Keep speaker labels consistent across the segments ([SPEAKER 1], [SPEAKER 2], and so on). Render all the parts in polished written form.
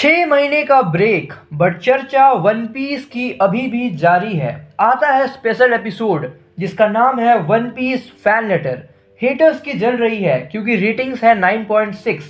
[SPEAKER 1] 6 महीने का break but चर्चा वन पीस की अभी भी जारी है। आता है स्पेशल एपिसोड जिसका नाम है One Piece fan letter. Haters की जल रही है क्योंकि रेटिंग्स है 9.6,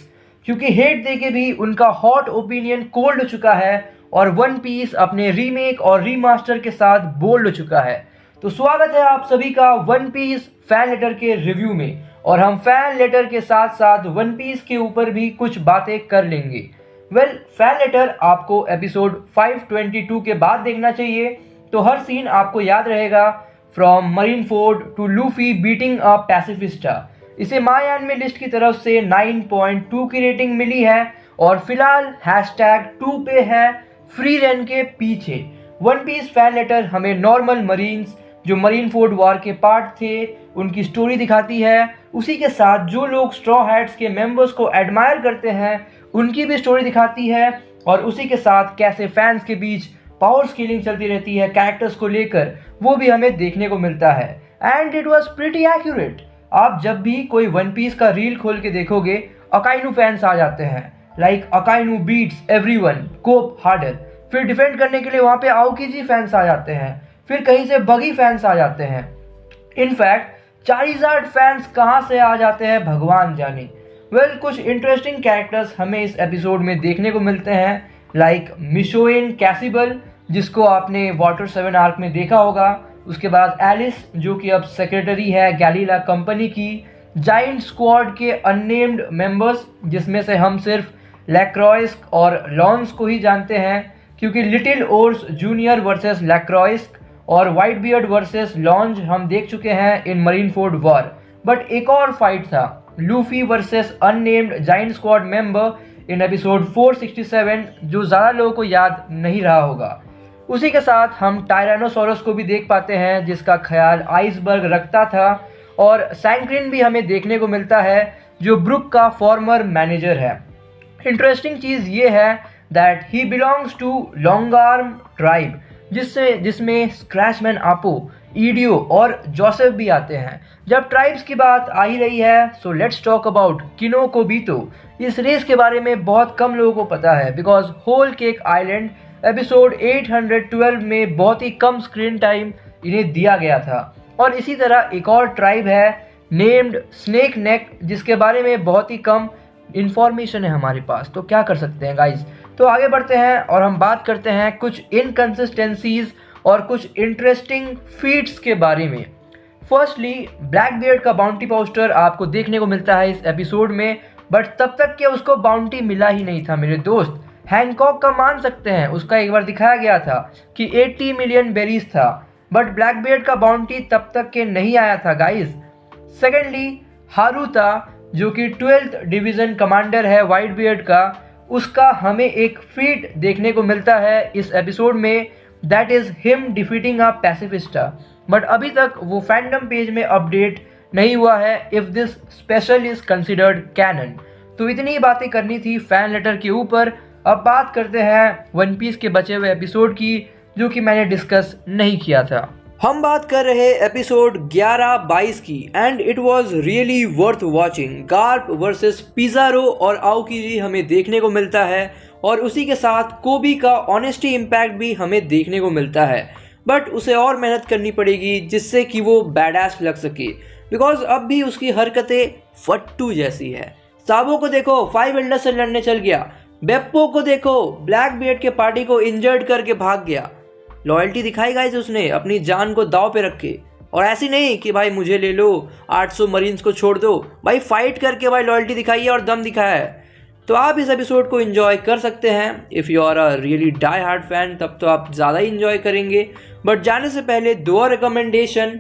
[SPEAKER 1] क्योंकि हेट देके भी उनका हॉट ओपिनियन कोल्ड हो चुका है और वन पीस अपने रीमेक और रीमास्टर के साथ बोल्ड हो चुका है। तो स्वागत है आप सभी का वन पीस फैन लेटर के रिव्यू में, और हम फैन लेटर के साथ साथ वन पीस के ऊपर भी कुछ बातें कर लेंगे। फैन लेटर आपको एपिसोड 522 के बाद देखना चाहिए, तो हर सीन आपको याद रहेगा, from Marineford to Luffy beating a Pacifista. इसे मायान में लिस्ट की तरफ से 9.2 की रेटिंग मिली है और फिलहाल #2 पे है फ्री रन के पीछे। वन पीस फैन लेटर हमें नॉर्मल मरीन्स जो मरीन फोर्ड वॉर के पार्ट थे उनकी स्टोरी दिखाती है, उसी के साथ जो लोग स्ट्रॉ हैट्स के मेंबर्स को एडमायर करते हैं उनकी भी स्टोरी दिखाती है, और उसी के साथ कैसे फैंस के बीच पावर स्केलिंग चलती रहती है कैरेक्टर्स को लेकर, वो भी हमें देखने को मिलता है। And it was pretty accurate. आप जब भी कोई वन पीस का रील खोल के देखोगे, अकाइनू फैंस आ जाते हैं, लाइक अकाइनू बीट्स एवरीवन, कोप हार्डर। फिर डिफेंड करने के लिए वहाँ पे आओकीजी फैंस आ जाते हैं, फिर कहीं से बगी फैंस आ जाते हैं, इनफैक्ट चारिज़ार्ड फैंस कहाँ से आ जाते हैं भगवान जाने। कुछ इंटरेस्टिंग कैरेक्टर्स हमें इस एपिसोड में देखने को मिलते हैं, लाइक मिशोइन कैसिबल जिसको आपने वाटर 7 आर्क में देखा होगा, उसके बाद एलिस जो कि अब सेक्रेटरी है गैलीला कंपनी की, जाइंट स्क्वाड के अननेम्ड मेंबर्स जिसमें से हम सिर्फ लैक्रॉइस्क और लॉन्स को ही जानते हैं, क्योंकि लिटिल ओर्स जूनियर वर्सेस लैक्रॉइस्क और वाइट बियर्ड वर्सेस लॉन्ज हम देख चुके हैं in marine Ford war. But एक और फाइट था, Luffy versus unnamed giant squad member in episode 467, जो ज़्यादा लोगों को याद नहीं रहा होगा। उसी के साथ हम टायरानोसोरस को भी देख पाते हैं जिसका ख्याल आइसबर्ग रखता था, और सैंक्रिन भी हमें देखने को मिलता है जो ब्रुक का फॉर्मर मैनेजर है। इंटरेस्टिंग चीज़ ये है that he belongs to long arm tribe, जिसमें स्क्रैचमैन आपो, ईडियो और जोसेफ भी आते हैं। जब ट्राइब्स की बात आ ही रही है, सो लेट्स टॉक अबाउट किनोकोबितो। इस रेस के बारे में बहुत कम लोगों को पता है, because whole cake island episode 812 में बहुत ही कम स्क्रीन टाइम इन्हें दिया गया था। और इसी तरह एक और ट्राइब है नेम्ड स्नेक नेक, जिसके बारे में बहुत ही कम इंफॉर्मेशन है हमारे पास। तो क्या कर सकते हैं गाइज, तो आगे बढ़ते हैं और हम बात करते हैं कुछ इनकन्सिस्टेंसीज और कुछ इंटरेस्टिंग फीट्स के बारे में। फर्स्टली, ब्लैक बियर्ड का बाउंटी पोस्टर आपको देखने को मिलता है इस एपिसोड में, बट तब तक के उसको बाउंटी मिला ही नहीं था मेरे दोस्त। हैंकॉक का मान सकते हैं, उसका एक बार दिखाया गया था कि 80 मिलियन बेरीज था, बट ब्लैक बियर्ड का बाउंटी तब तक के नहीं आया था गाइज। सेकेंडली, हारूता जो कि 12th डिवीज़न कमांडर है वाइट बियर्ड का, उसका हमें एक फीट देखने को मिलता है इस एपिसोड में, that is him defeating a Pacifista. But अभी तक वो फैंडम पेज में अपडेट नहीं हुआ है if this special is considered canon. तो इतनी बातें करनी थी फैन लेटर के ऊपर। अब बात करते हैं वन पीस के बचे हुए एपिसोड की, जो कि मैंने डिस्कस नहीं किया था। हम बात कर रहे एपिसोड 11-22 की, and it was really worth watching. Garp versus Pizarro और आओकीजी हमें देखने को मिलता है, और उसी के साथ कोबी का ऑनेस्टी इम्पैक्ट भी हमें देखने को मिलता है, बट उसे और मेहनत करनी पड़ेगी जिससे कि वो बैडएस लग सके, बिकॉज अब भी उसकी हरकतें फट्टू जैसी है। साबो को देखो 5 एल्डर से लड़ने चल गया, बेप्पो को देखो ब्लैक बियर्ड के पार्टी को इंजर्ड करके भाग गया। लॉयल्टी दिखाई गाइस उसने अपनी जान को दाव पे रख के, और ऐसी नहीं कि भाई मुझे ले लो 800 मरीन्स को छोड़ दो, भाई फाइट करके भाई लॉयल्टी दिखाई है और दम दिखाया है। तो आप इस एपिसोड को एंजॉय कर सकते हैं। If you are a really die hard fan तब तो आप ज़्यादा ही एंजॉय करेंगे। बट जाने से पहले 2 रिकमेंडेशन,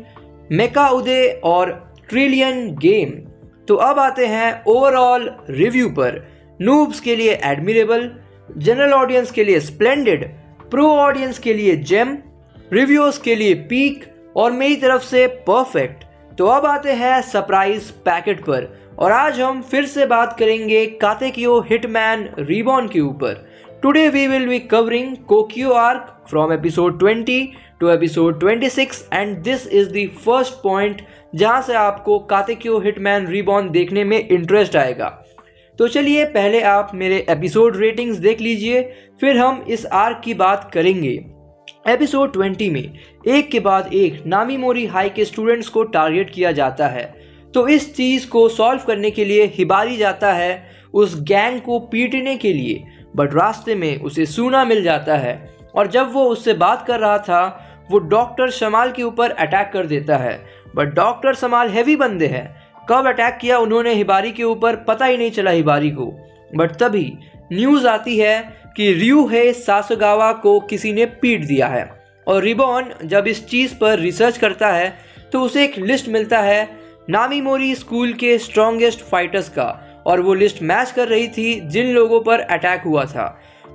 [SPEAKER 1] मेका उदे और ट्रिलियन गेम। तो अब आते हैं ओवरऑल रिव्यू पर। नूब्स के लिए एडमिरेबल, जनरल ऑडियंस के लिए स्प्लेंडेड, प्रो ऑडियंस के लिए जेम, रिव्यूअर्स के लिए पीक, और मेरी तरफ से परफेक्ट। तो अब आते हैं सरप्राइज पैकेट पर, और आज हम फिर से बात करेंगे कातेक्यो हिटमैन रीबॉर्न के ऊपर। Today we will be covering Kokuyo arc from episode 20 to episode 26, and this is the first point जहां से आपको कातेक्यो हिटमैन रीबॉर्न देखने में इंटरेस्ट आएगा। तो चलिए पहले आप मेरे एपिसोड रेटिंग्स देख लीजिए, फिर हम इस आर्क की बात करेंगे। एपिसोड 20 में एक के बाद एक नामी मोरी हाई के स्टूडेंट्स को टारगेट किया जाता है। तो इस चीज़ को सॉल्व करने के लिए हिबारी जाता है उस गैंग को पीटने के लिए, बट रास्ते में उसे सूना मिल जाता है और जब वो उससे बात कर रहा था वो डॉक्टर शमाल के ऊपर अटैक कर देता है। बट डॉक्टर शमाल हैवी बंदे हैं, कब अटैक किया उन्होंने हिबारी के ऊपर पता ही नहीं चला हिबारी को। बट तभी न्यूज़ आती है कि ryuhei सासुगावा को किसी ने पीट दिया है और रिबॉन जब इस चीज़ पर रिसर्च करता है तो उसे एक लिस्ट मिलता है नामी मोरी स्कूल के स्ट्रॉन्गेस्ट फाइटर्स का, और वो लिस्ट मैच कर रही थी जिन लोगों पर अटैक हुआ था।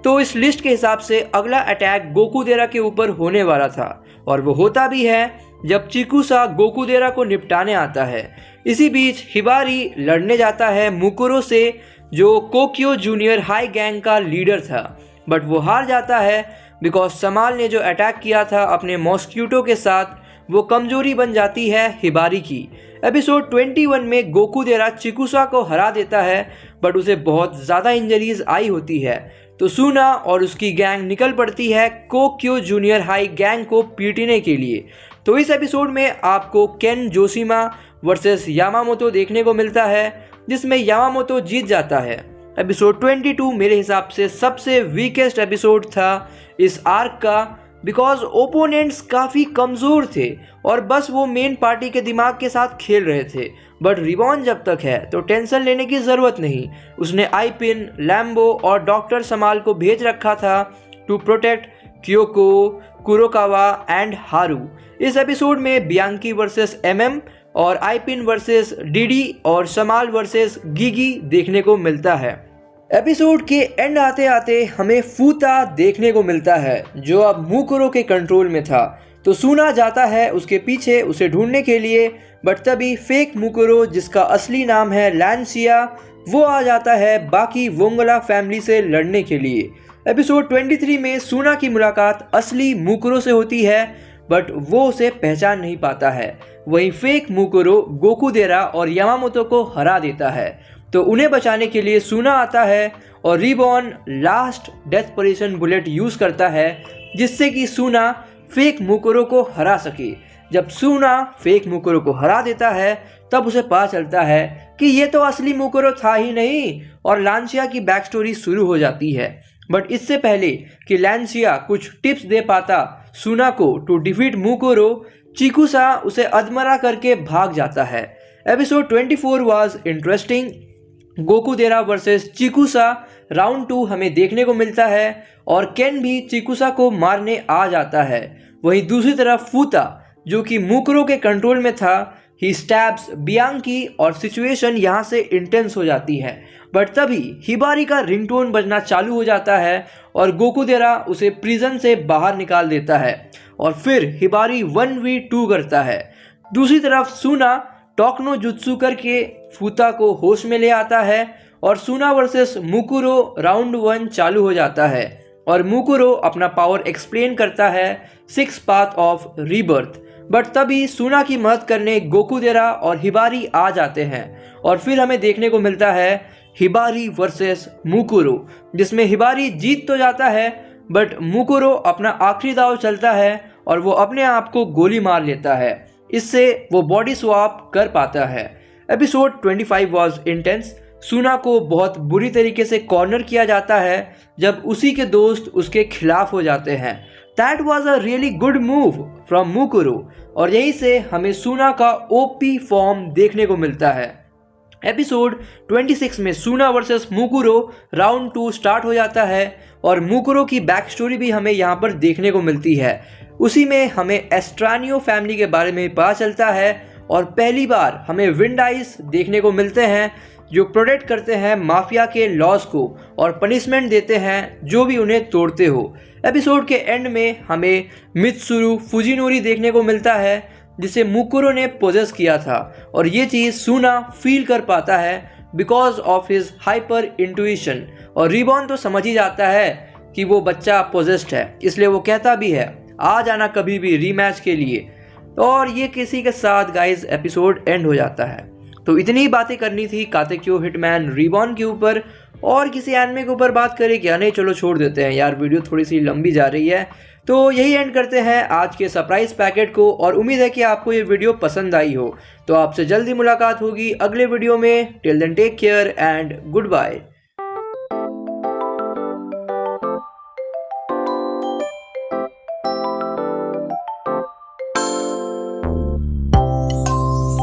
[SPEAKER 1] तो इस लिस्ट के हिसाब से अगला अटैक गोकुदेरा के ऊपर होने वाला था और वो होता भी है जब चिकुसा गोकुदेरा को निपटाने आता है। इसी बीच हिबारी लड़ने जाता है मुकुरो से जो कोक्यो जूनियर हाई गैंग का लीडर था, बट वो हार जाता है बिकॉज समाल ने जो अटैक किया था अपने मॉस्क्यूटो के साथ वो कमजोरी बन जाती है हिबारी की। एपिसोड 21 में गोकुदेरा चिकुसा को हरा देता है बट उसे बहुत ज़्यादा इंजरीज आई होती है, तो सूना और उसकी गैंग निकल पड़ती है कोक्यो जूनियर हाई गैंग को पीटने के लिए। तो इस एपिसोड में आपको केन जोशीमा वर्सेस यामामोतो देखने को मिलता है जिसमें यामामोतो जीत जाता है। एपिसोड 22 मेरे हिसाब से सबसे वीकेस्ट एपिसोड था इस आर्क का, बिकॉज ओपोनेंट्स काफ़ी कमज़ोर थे और बस वो मेन पार्टी के दिमाग के साथ खेल रहे थे। बट रिबॉन जब तक है तो टेंशन लेने की ज़रूरत नहीं, उसने आईपिन, लैम्बो और डॉक्टर समाल को भेज रखा था to protect Kyoko, Kurokawa and Haru. इस एपिसोड में बियांकी वर्सेस एमएम और आईपिन वर्सेस डीडी और समाल वर्सेस गिगी देखने को मिलता है। एपिसोड के एंड आते आते हमें फूता देखने को मिलता है जो अब मुकुरो के कंट्रोल में था। तो सूना जाता है उसके पीछे उसे ढूंढने के लिए, बट तभी फेक मुकुरो जिसका असली नाम है लैंसिया वो आ जाता है बाकी वोंगला फैमिली से लड़ने के लिए। एपिसोड 23 में सूना की मुलाकात असली मुकुरो से होती है बट वो उसे पहचान नहीं पाता है। वहीं फेक मुकुरो गोकुदेरा और यामामोतो को हरा देता है। तो उन्हें बचाने के लिए सूना आता है और ribbon last desperation bullet use करता है जिससे कि सूना फेक मुकुरो को हरा सके। जब सूना फेक मुकुरो को हरा देता है तब उसे पता चलता है कि ये तो असली मुकुरो था ही नहीं और लांसिया की बैक स्टोरी शुरू हो जाती है। बट इससे पहले कि लांसिया कुछ टिप्स दे पाता सूना को टू डिफीट मुकुरो, चिकुसा उसे अधमरा करके भाग जाता है। Episode 24 was interesting. Gokudera versus Chikusa round 2 हमें देखने को मिलता है और केन भी चिकुसा को मारने आ जाता है। वहीं दूसरी तरफ फूता जो कि मुकुरो के कंट्रोल में था, ही स्टैब्स बियांकी और सिचुएशन यहाँ से इंटेंस हो जाती है। बट तभी हिबारी का रिंगटोन बजना चालू हो जाता है और गोकुदेरा उसे प्रिजन से बाहर निकाल देता है और फिर हिबारी 1v2 करता है। दूसरी तरफ सूना टोकनो जुत्सु करके फूता को होश में ले आता है और सूना वर्सेस मुकुरो राउंड 1 चालू हो जाता है और मुकुरो अपना पावर एक्सप्लेन करता है 6 पाथ ऑफ रीबर्थ। बट तभी सूना की मदद करने गोकुदेरा और हिबारी आ जाते हैं और फिर हमें देखने को मिलता है हिबारी वर्सेस मुकुरो, जिसमें हिबारी जीत तो जाता है बट मुकुरो अपना आखिरी दाव चलता है और वो अपने आप को गोली मार लेता है। इससे वो बॉडी स्वैप कर पाता है। Episode 25 was intense. सूना को बहुत बुरी तरीके से कॉर्नर किया जाता है जब उसी के दोस्त उसके खिलाफ हो जाते हैं। That was a really good move from Mukuro और यहीं से हमें सूना का ओपी फॉर्म देखने को मिलता है। एपिसोड 26 में सूना वर्सेस मुकुरो राउंड 2 स्टार्ट हो जाता है और मुकुरो की बैक स्टोरी भी हमें यहाँ पर देखने को मिलती है। उसी में हमें एस्ट्रानियो फैमिली के बारे में पता चलता है और पहली बार हमें विंड आइस देखने को मिलते हैं जो प्रोटेक्ट करते हैं माफिया के लॉज को और पनिशमेंट देते हैं जो भी उन्हें तोड़ते हो। एपिसोड के एंड में हमें मित्सुरु फुजिनोरी देखने को मिलता है जिसे मुकुरो ने पोजेस किया था और ये चीज़ सूना फील कर पाता है because of his hyper intuition और रिबॉन तो समझ ही जाता है कि वो बच्चा पोजेस्ड है, इसलिए वो कहता भी है आ जाना कभी भी रीमैच के लिए। और ये किसी के साथ गाइस एपिसोड एंड हो जाता है। तो इतनी ही बातें करनी थी कातेक्यो हिटमैन रिबॉर्न के ऊपर। और किसी एनिमे के ऊपर बात करें क्या? नहीं, चलो छोड़ देते हैं यार, वीडियो थोड़ी सी लंबी जा रही है। तो यही एंड करते हैं आज के सरप्राइज पैकेट को, और उम्मीद है कि आपको ये वीडियो पसंद आई हो। तो आपसे जल्दी मुलाकात होगी अगले वीडियो में। Till then take care and good bye.